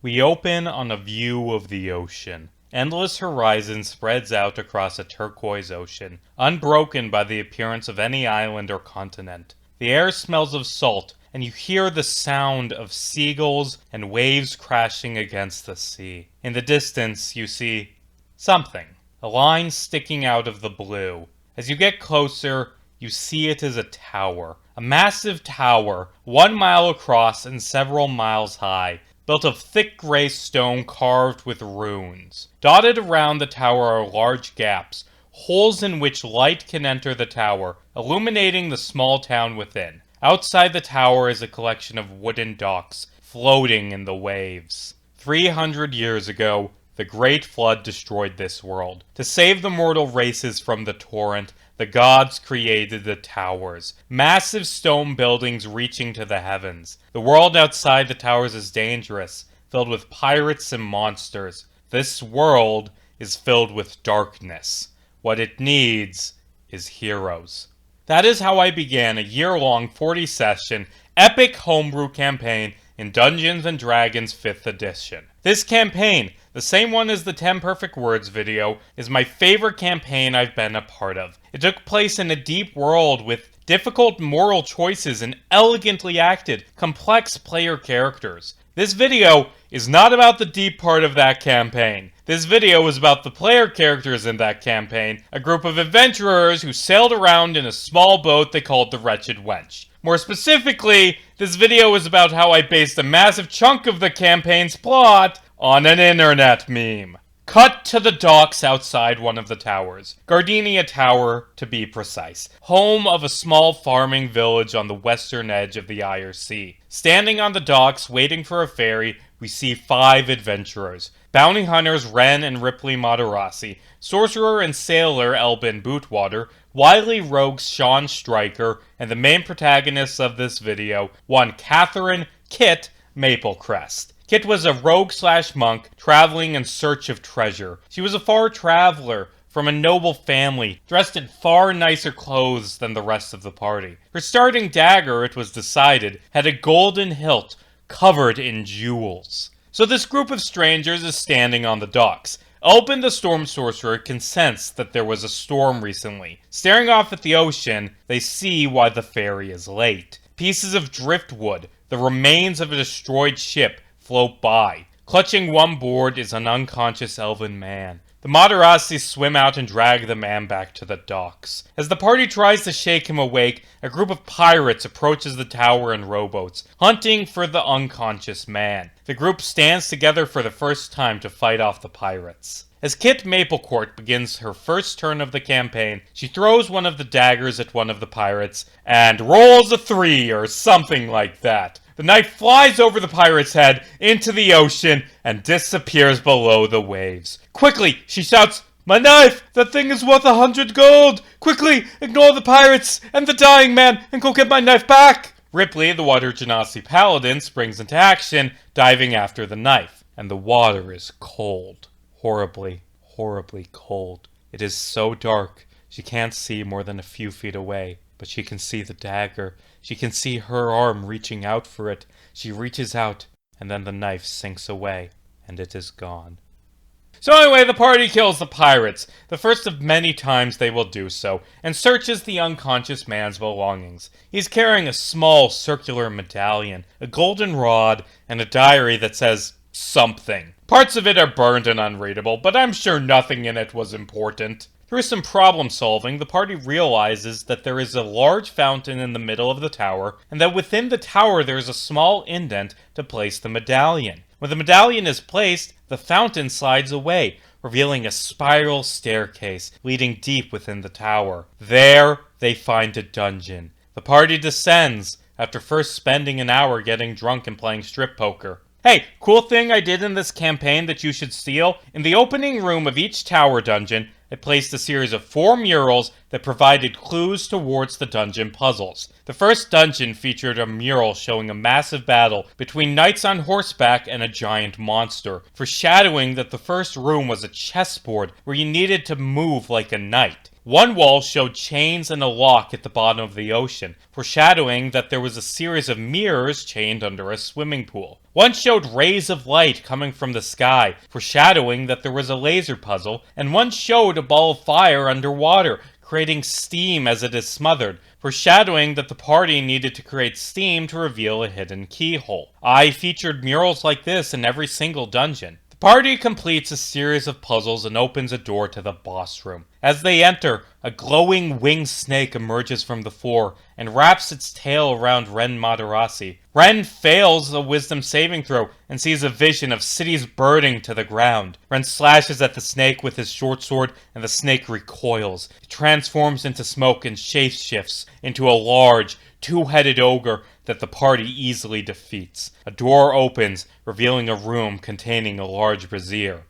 We open on a view of the ocean. Endless horizon spreads out across a turquoise ocean, unbroken by the appearance of any island or continent. The air smells of salt, and you hear the sound of seagulls and waves crashing against the sea. In the distance, you see something. A line sticking out of the blue. As you get closer, you see it as a tower. A massive tower, 1 mile across and several miles high, built of thick gray stone carved with runes. Dotted around the tower are large gaps, holes in which light can enter the tower, illuminating the small town within. Outside the tower is a collection of wooden docks, floating in the waves. 300 years ago, the Great Flood destroyed this world. To save the mortal races from the torrent, the gods created the towers, massive stone buildings reaching to the heavens. The world outside the towers is dangerous, filled with pirates and monsters. This world is filled with darkness. What it needs is heroes. That is how I began a year-long 40-session epic homebrew campaign in Dungeons & Dragons 5th edition. This campaign, the same one as the 10 Perfect Words video, is my favorite campaign I've been a part of. It took place in a deep world with difficult moral choices and elegantly acted, complex player characters. This video is not about the deep part of that campaign. This video is about the player characters in that campaign, a group of adventurers who sailed around in a small boat they called the Wretched Wench. More specifically, this video is about how I based a massive chunk of the campaign's plot on an internet meme. Cut to the docks outside one of the towers. Gardenia Tower, to be precise. Home of a small farming village on the western edge of the Ire Sea. Standing on the docks, waiting for a ferry, we see 5 adventurers. Bounty hunters Ren and Ripley Matarasi, sorcerer and sailor Elbin Bootwater, wily rogues Sean Stryker, and the main protagonists of this video, one Catherine Kit Maplecrest. Kit was a rogue/monk traveling in search of treasure. She was a far traveler from a noble family, dressed in far nicer clothes than the rest of the party. Her starting dagger, it was decided, had a golden hilt covered in jewels. So this group of strangers is standing on the docks. Elbin the Storm Sorcerer can sense that there was a storm recently. Staring off at the ocean, they see why the ferry is late. Pieces of driftwood, the remains of a destroyed ship, float by. Clutching one board is an unconscious elven man. The Matarasi swim out and drag the man back to the docks. As the party tries to shake him awake, a group of pirates approaches the tower in rowboats, hunting for the unconscious man. The group stands together for the first time to fight off the pirates. As Kit Maplecourt begins her first turn of the campaign, she throws one of the daggers at one of the pirates and rolls a 3 or something like that. The knife flies over the pirate's head into the ocean and disappears below the waves. Quickly, she shouts, "My knife! That thing is worth 100 gold! Quickly, ignore the pirates and the dying man and go get my knife back!" Ripley, the Water Genasi paladin, springs into action, diving after the knife. And the water is cold. Horribly, horribly cold. It is so dark, she can't see more than a few feet away. But she can see the dagger. She can see her arm reaching out for it. She reaches out, and then the knife sinks away, and it is gone. So anyway, the party kills the pirates, the first of many times they will do so, and searches the unconscious man's belongings. He's carrying a small circular medallion, a golden rod, and a diary that says something. Parts of it are burned and unreadable, but I'm sure nothing in it was important. Through some problem solving, the party realizes that there is a large fountain in the middle of the tower, and that within the tower there is a small indent to place the medallion. When the medallion is placed, the fountain slides away, revealing a spiral staircase leading deep within the tower. There, they find a dungeon. The party descends, after first spending an hour getting drunk and playing strip poker. Hey, cool thing I did in this campaign that you should steal? In the opening room of each tower dungeon, I placed a series of 4 murals that provided clues towards the dungeon puzzles. The first dungeon featured a mural showing a massive battle between knights on horseback and a giant monster, foreshadowing that the first room was a chessboard where you needed to move like a knight. One wall showed chains and a lock at the bottom of the ocean, foreshadowing that there was a series of mirrors chained under a swimming pool. One showed rays of light coming from the sky, foreshadowing that there was a laser puzzle, and one showed a ball of fire underwater, creating steam as it is smothered, foreshadowing that the party needed to create steam to reveal a hidden keyhole. I featured murals like this in every single dungeon. The party completes a series of puzzles and opens a door to the boss room. As they enter, a glowing winged snake emerges from the floor and wraps its tail around Ren Madarasi. Ren fails a wisdom saving throw and sees a vision of cities burning to the ground. Ren slashes at the snake with his short sword and the snake recoils. It transforms into smoke and shapeshifts into a large, two-headed ogre that the party easily defeats. A door opens, revealing a room containing a large brazier.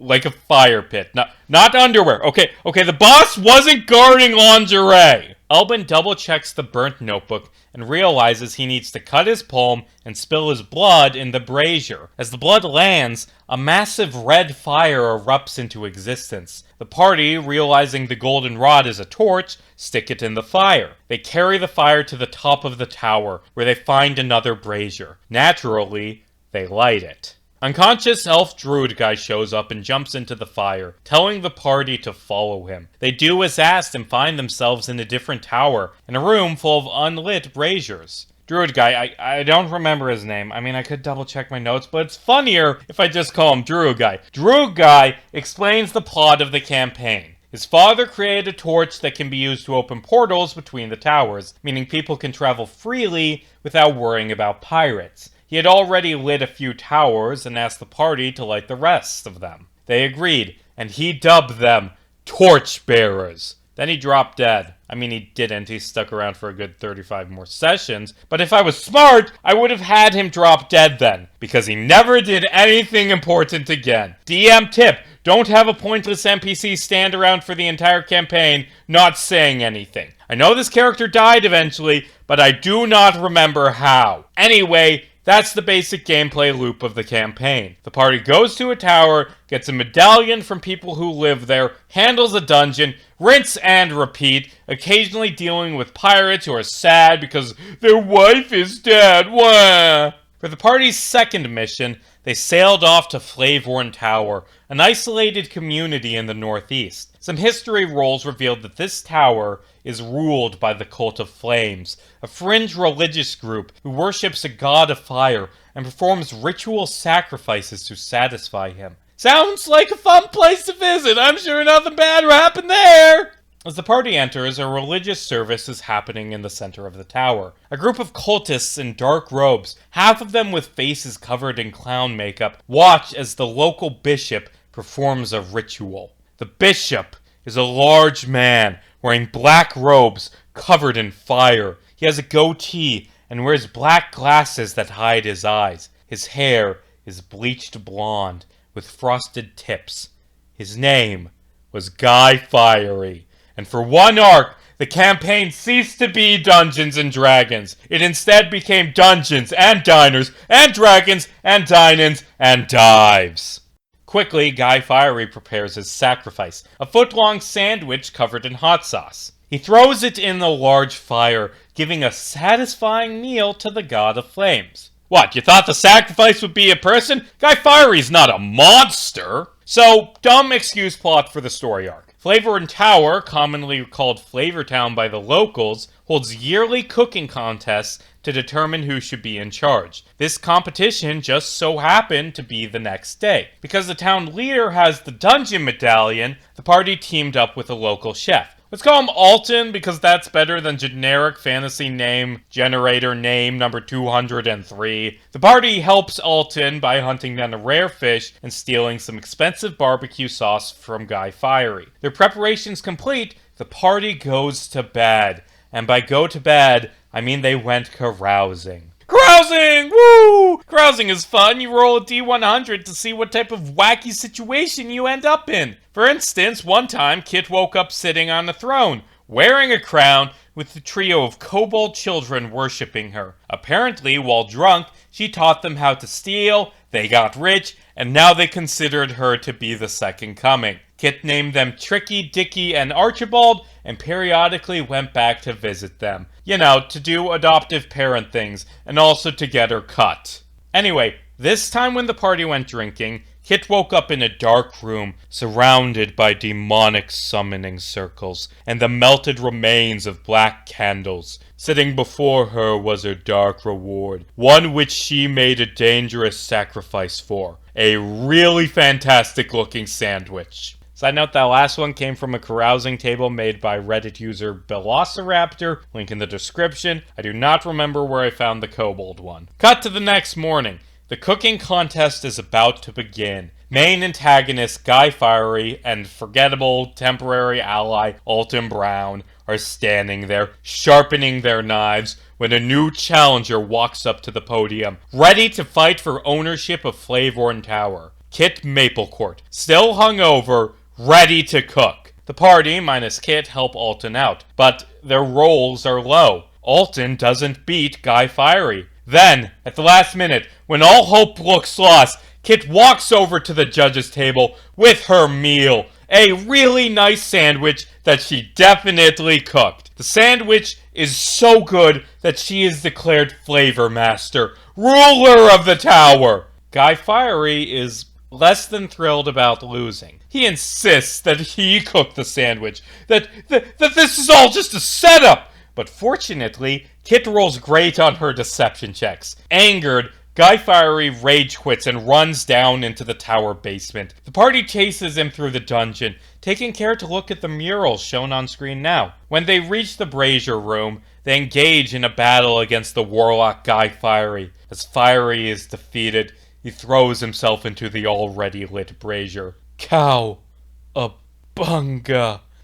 Like a fire pit. Not underwear. Okay, the boss wasn't guarding lingerie! Albin double-checks the burnt notebook and realizes he needs to cut his palm and spill his blood in the brazier. As the blood lands, a massive red fire erupts into existence. The party, realizing the golden rod is a torch, stick it in the fire. They carry the fire to the top of the tower, where they find another brazier. Naturally, they light it. Unconscious elf druid guy shows up and jumps into the fire, telling the party to follow him. They do as asked and find themselves in a different tower, in a room full of unlit braziers. Druid guy, I don't remember his name. I mean, I could double check my notes, but it's funnier if I just call him Druid guy. Druid guy explains the plot of the campaign. His father created a torch that can be used to open portals between the towers, meaning people can travel freely without worrying about pirates. He had already lit a few towers and asked the party to light the rest of them. They agreed, and he dubbed them Torchbearers. Then he dropped dead. I mean, he didn't. He stuck around for a good 35 more sessions. But if I was smart, I would have had him drop dead then, because he never did anything important again. DM tip, don't have a pointless NPC stand around for the entire campaign, not saying anything. I know this character died eventually, but I do not remember how. Anyway, that's the basic gameplay loop of the campaign. The party goes to a tower, gets a medallion from people who live there, handles a dungeon, rinse and repeat, occasionally dealing with pirates who are sad because their wife is dead. Wah! For the party's second mission, they sailed off to Flavorn Tower, an isolated community in the northeast. Some history rolls revealed that this tower is ruled by the Cult of Flames, a fringe religious group who worships a god of fire and performs ritual sacrifices to satisfy him. Sounds like a fun place to visit. I'm sure nothing bad will happen there. As the party enters, a religious service is happening in the center of the tower. A group of cultists in dark robes, half of them with faces covered in clown makeup, watch as the local bishop performs a ritual. The bishop is a large man wearing black robes covered in fire. He has a goatee and wears black glasses that hide his eyes. His hair is bleached blonde with frosted tips. His name was Guy Fiery. And for one arc, the campaign ceased to be Dungeons and Dragons. It instead became Dungeons and Diners and Dragons and Dine-ins and Dives. Quickly, Guy Fiery prepares his sacrifice, a foot-long sandwich covered in hot sauce. He throws it in the large fire, giving a satisfying meal to the God of Flames. What, you thought the sacrifice would be a person? Guy Fiery's not a monster! So, dumb excuse plot for the story arc. Flavorn Tower, commonly called Flavortown by the locals, holds yearly cooking contests to determine who should be in charge. This competition just so happened to be the next day. Because the town leader has the dungeon medallion, the party teamed up with a local chef. Let's call him Alton because that's better than generic fantasy name generator name number 203. The party helps Alton by hunting down a rare fish and stealing some expensive barbecue sauce from Guy Fiery. Their preparations complete, the party goes to bed. And by go to bed, I mean they went carousing. Carousing! Woo! Carousing is fun. You roll a D100 to see what type of wacky situation you end up in. For instance, one time, Kit woke up sitting on a throne, wearing a crown, with a trio of kobold children worshipping her. Apparently, while drunk, she taught them how to steal, they got rich, and now they considered her to be the second coming. Kit named them Tricky, Dicky, and Archibald, and periodically went back to visit them. You know, to do adoptive parent things, and also to get her cut. Anyway, this time when the party went drinking, Kit woke up in a dark room surrounded by demonic summoning circles and the melted remains of black candles. Sitting before her was her dark reward, one which she made a dangerous sacrifice for. A really fantastic looking sandwich. Side note, that last one came from a carousing table made by Reddit user Velociraptor, link in the description. I do not remember where I found the kobold one. Cut to the next morning. The cooking contest is about to begin. Main antagonist Guy Fieri and forgettable temporary ally Alton Brown are standing there, sharpening their knives, when a new challenger walks up to the podium, ready to fight for ownership of Flavorn Tower. Kit Maplecourt, still hungover, ready to cook. The party, minus Kit, help Alton out, but their rolls are low. Alton doesn't beat Guy Fieri. Then, at the last minute, when all hope looks lost, Kit walks over to the judge's table with her meal. A really nice sandwich that she definitely cooked. The sandwich is so good that she is declared Flavor Master, ruler of the tower. Guy Fieri is less than thrilled about losing. He insists that he cooked the sandwich, that this is all just a setup. But fortunately, Kit rolls great on her deception checks. Angered, Guy Fieri rage quits and runs down into the tower basement. The party chases him through the dungeon, taking care to look at the murals shown on screen now. When they reach the brazier room, they engage in a battle against the warlock Guy Fieri. As Fieri is defeated, he throws himself into the already lit brazier. "Cowabunga,"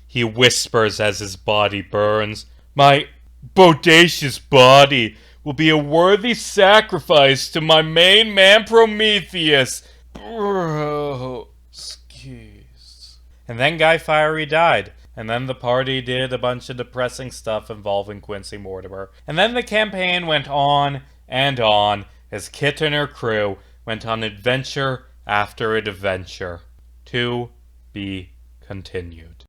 he whispers as his body burns. "My bodacious body will be a worthy sacrifice to my main man Prometheus. Skis." And then Guy Fieri died. And then the party did a bunch of depressing stuff involving Quincy Mortimer. And then the campaign went on and on as Kit and her crew went on adventure after adventure. To be continued.